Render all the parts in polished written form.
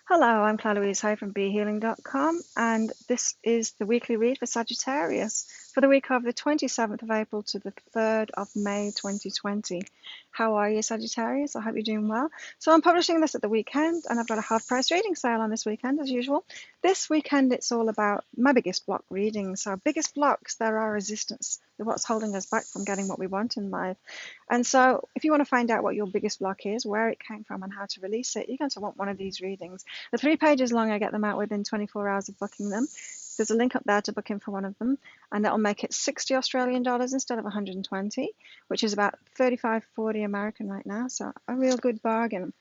Hello, I'm Claire Louise Hay from BeHealing.com, and this is the weekly read for Sagittarius for the week of the 27th of April to the 3rd of May 2020. How are you, Sagittarius? I hope you're doing well. So I'm publishing this at the weekend, and I've got a half-price reading sale on this weekend, as usual. This weekend, it's all about my biggest block readings. So biggest blocks, they're our resistance. They're what's holding us back from getting what we want in life. And so if you want to find out what your biggest block is, where it came from, and how to release it, you're going to want one of these readings. They're 3 pages long. I get them out within 24 hours of booking them. There's a link up there to book in for one of them, and that'll make it 60 Australian dollars instead of 120, which is about 35-40 American right now, so a real good bargain.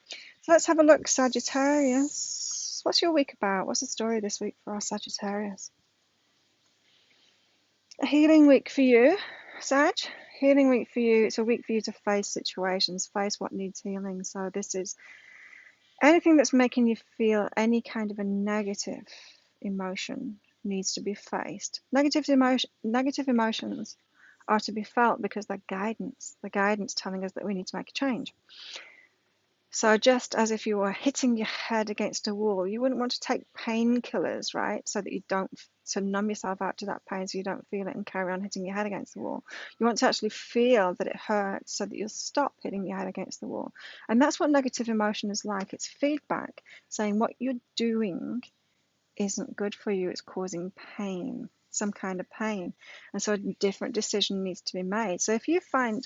So let's have a look, Sagittarius. What's your week about? What's the story this week for our Sagittarius? A healing week for you, Sag. Healing week for you. It's a week for you to face situations, face what needs healing. So this is anything that's making you feel any kind of a negative emotion needs to be faced. Negative emotions are to be felt because they're guidance. The guidance telling us that we need to make a change. So just as if you were hitting your head against a wall, you wouldn't want to take painkillers, right? So that you don't, to numb yourself out to that pain so you don't feel it and carry on hitting your head against the wall. You want to actually feel that it hurts so that you'll stop hitting your head against the wall. And that's what negative emotion is like. It's feedback saying what you're doing isn't good for you. It's causing pain, some kind of pain. And so a different decision needs to be made. So if you find,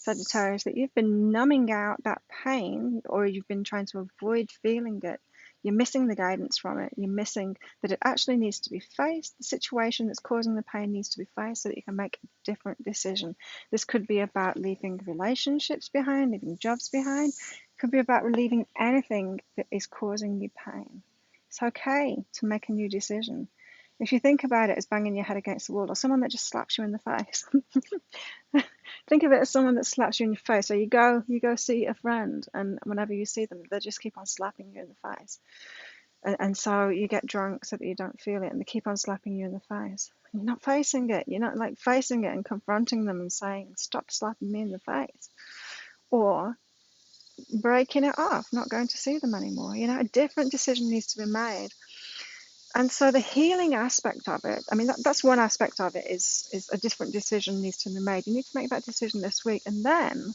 Sagittarius, that you've been numbing out that pain, or you've been trying to avoid feeling it, you're missing the guidance from it. You're missing that it actually needs to be faced. The situation that's causing the pain needs to be faced so that you can make a different decision. This could be about leaving relationships behind, leaving jobs behind. It could be about relieving anything that is causing you pain. It's okay to make a new decision. If you think about it as banging your head against the wall, or someone that just slaps you in the face. Think of it as someone that slaps you in your face. So you go see a friend, and whenever you see them, they just keep on slapping you in the face. And so you get drunk so that you don't feel it, and they keep on slapping you in the face. You're not facing it. You're not like facing it and confronting them and saying, stop slapping me in the face. Or breaking it off, not going to see them anymore. You know, a different decision needs to be made. And so the healing aspect of it, I mean, that's one aspect of it, is a different decision needs to be made. You need to make that decision this week. And then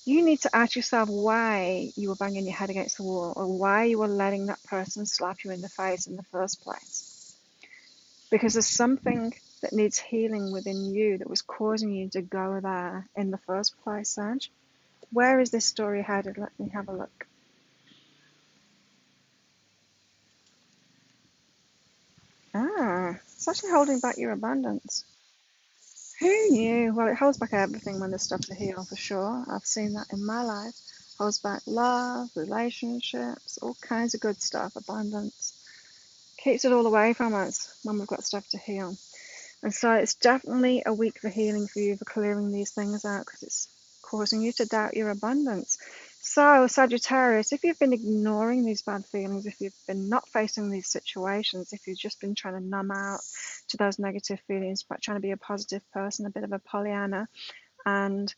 you need to ask yourself why you were banging your head against the wall, or why you were letting that person slap you in the face in the first place. Because there's something that needs healing within you that was causing you to go there in the first place, Sag. Where is this story headed? Let me have a look. It's actually holding back your abundance. Who knew? Well, it holds back everything when there's stuff to heal, for sure. I've seen that in my life. Holds back love, relationships, all kinds of good stuff, abundance. Keeps it all away from us when we've got stuff to heal. And so it's definitely a week for healing for you, for clearing these things out, because it's causing you to doubt your abundance. So, Sagittarius, if you've been ignoring these bad feelings, if you've been not facing these situations, if you've just been trying to numb out to those negative feelings, but trying to be a positive person, a bit of a Pollyanna, and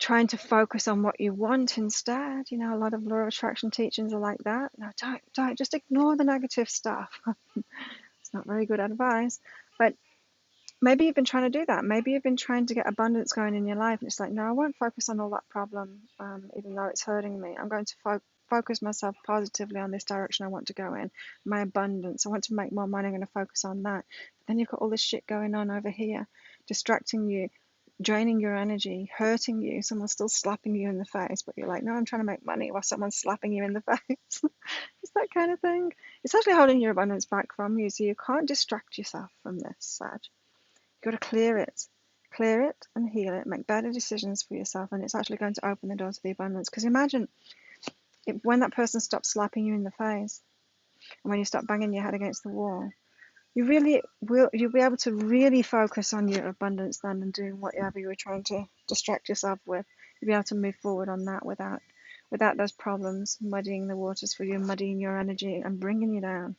trying to focus on what you want instead, you know, a lot of law of attraction teachings are like that. No, don't just ignore the negative stuff. It's not very good advice, but maybe you've been trying to do that. Maybe you've been trying to get abundance going in your life, and it's like, no, I won't focus on all that problem, even though it's hurting me. I'm going to focus myself positively on this direction I want to go in, my abundance. I want to make more money. I'm going to focus on that. But then you've got all this shit going on over here, distracting you, draining your energy, hurting you. Someone's still slapping you in the face, but you're like, no, I'm trying to make money while someone's slapping you in the face. It's that kind of thing. It's actually holding your abundance back from you, so you can't distract yourself from this, Sag. You've got to clear it and heal it, make better decisions for yourself, and it's actually going to open the door to the abundance. Because imagine when that person stops slapping you in the face, and when you stop banging your head against the wall, you'll be able to really focus on your abundance then, and doing whatever you were trying to distract yourself with. You'll be able to move forward on that without those problems muddying the waters for you, muddying your energy and bringing you down.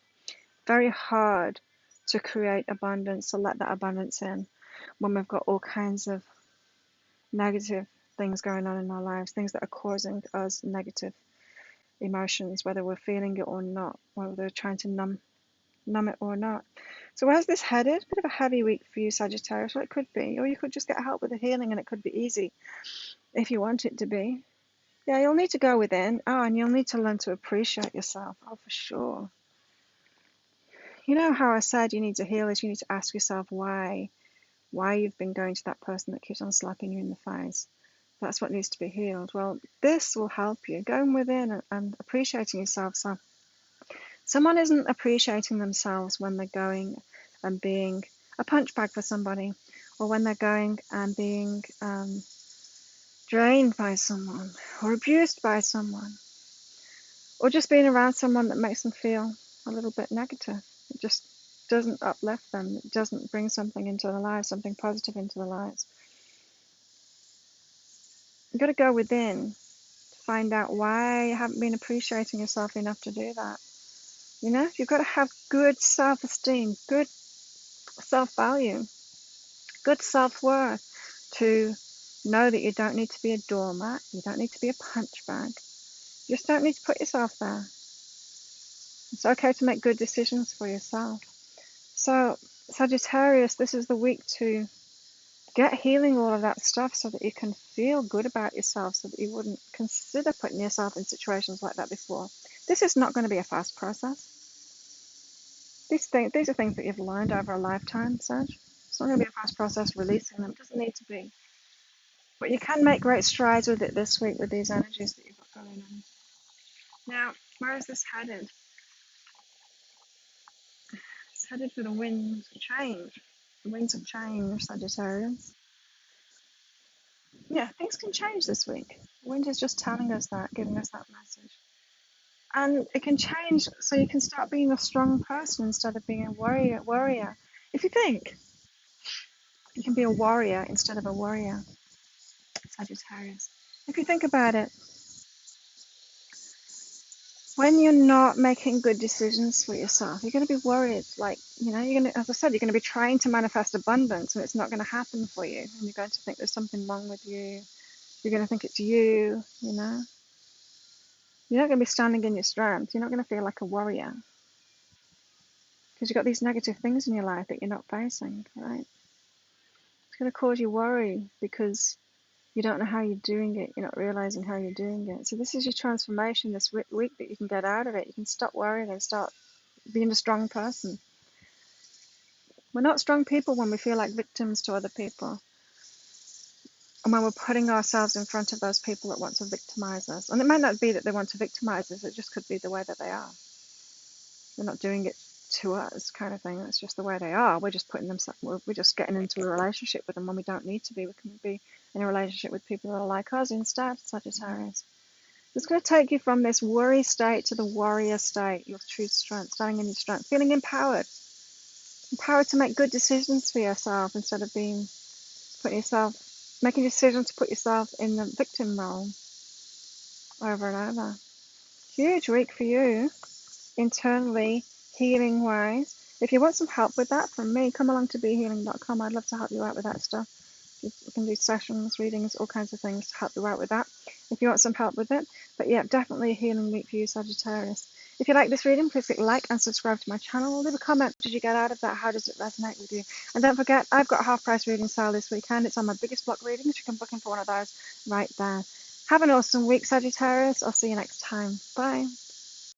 Very hard to create abundance, to let that abundance in when we've got all kinds of negative things going on in our lives, things that are causing us negative emotions, whether we're feeling it or not, whether we're trying to numb it or not. So where's this headed? Bit of a heavy week for you, Sagittarius. Well, it could be, or you could just get help with the healing, and it could be easy if you want it to be. Yeah, you'll need to go within. Oh, and you'll need to learn to appreciate yourself. Oh, for sure. You know how I said you need to heal is you need to ask yourself why you've been going to that person that keeps on slapping you in the face. That's what needs to be healed. Well, this will help you going within and appreciating yourself. So someone isn't appreciating themselves when they're going and being a punch bag for somebody, or when they're going and being drained by someone, or abused by someone, or just being around someone that makes them feel a little bit negative. It just doesn't uplift them. It doesn't bring something into their lives, something positive into their lives. You've got to go within to find out why you haven't been appreciating yourself enough to do that. You know, you've got to have good self-esteem, good self-value, good self-worth to know that you don't need to be a doormat, you don't need to be a punch bag. You just don't need to put yourself there. It's okay to make good decisions for yourself. So, Sagittarius, this is the week to get healing all of that stuff so that you can feel good about yourself, so that you wouldn't consider putting yourself in situations like that before. This is not going to be a fast process. These are things that you've learned over a lifetime, Sag. It's not going to be a fast process releasing them. It doesn't need to be. But you can make great strides with it this week with these energies that you've got going on. Now, where is this headed? It's headed for the winds of change. The winds of change, Sagittarius. Yeah, things can change this week. The wind is just telling us that, giving us that message. And it can change so you can start being a strong person instead of being a warrior. If you think, you can be a warrior instead of a warrior, Sagittarius. If you think about it, when you're not making good decisions for yourself, you're going to be worried. Like, you know, you're going to, as I said, you're going to be trying to manifest abundance, and it's not going to happen for you. And you're going to think there's something wrong with you. You're going to think it's you, you know. You're not going to be standing in your strength. You're not going to feel like a warrior because you've got these negative things in your life that you're not facing, right? It's going to cause you worry because you don't know how you're doing it. You're not realizing how you're doing it. So this is your transformation this week that you can get out of it. You can stop worrying and start being a strong person. We're not strong people when we feel like victims to other people, and when we're putting ourselves in front of those people that want to victimize us. And it might not be that they want to victimize us, it just could be the way that they are. They're not doing it to us, kind of thing. That's just the way they are. We're just we're just getting into a relationship with them when we don't need to be. We can be in a relationship with people that are like us instead, Sagittarius. It's going to take you from this worry state to the warrior state, your true strength, standing in your strength, feeling empowered to make good decisions for yourself instead of making decisions to put yourself in the victim role over and over. Huge week for you, internally, healing wise. If you want some help with that from me, come along to behealing.com. I'd love to help you out with that stuff. We can do sessions, readings, all kinds of things to help you out with that if you want some help with it. But yeah, definitely a healing week for you, Sagittarius. If you like this reading, please click like and subscribe to my channel. Leave a comment. What did you get out of that? How does it resonate with you? And don't forget, I've got a half price reading sale this weekend. It's on my biggest block readings. You can book in for one of those right there. Have an awesome week, Sagittarius. I'll see you next time. Bye.